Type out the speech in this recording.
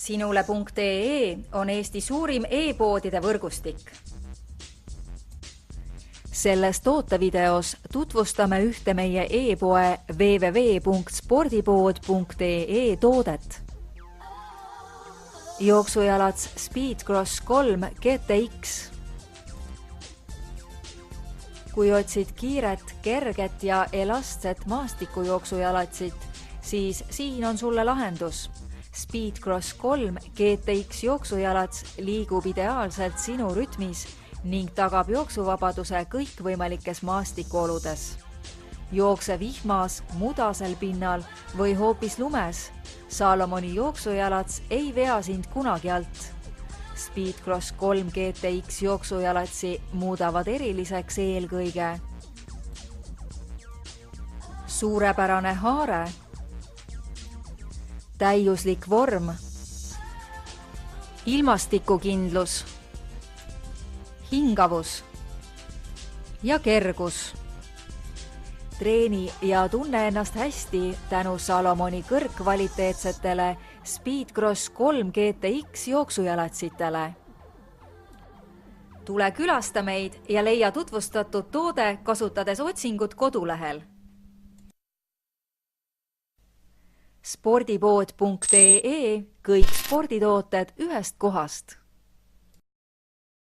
Sinule.ee on Eesti suurim e-poodide võrgustik. Selles tootevideos tutvustame ühte meie e-poe www.spordipood.ee toodet. Jooksujalats Speedcross 3 GTX. Kui otsid kiiret, kerget ja elastset maastikujooksujalatsit, siis siin on sulle lahendus. Speedcross 3 GTX jooksujalats liigub ideaalselt sinu rütmis ning tagab jooksuvabaduse kõikvõimalikes maastikuoludes. Jookse vihmas, mudasel pinnal või hoopis lumes. Salomoni jooksujalats ei vea sind kunagi alt. Speedcross 3 GTX jooksujalatsi muudavad eriliseks eelkõige suurepärane haare, täiuslik vorm, ilmastikukindlus, hingavus ja kergus. Treeni ja tunne ennast hästi tänu Salomoni kõrgkvaliteetsetele Speedcross 3 GTX jooksujalatsitele. Tule külasta meid ja leia tutvustatud toode kasutades otsingut kodulehel. Spordipood.ee, kõik sporditooted ühest kohast.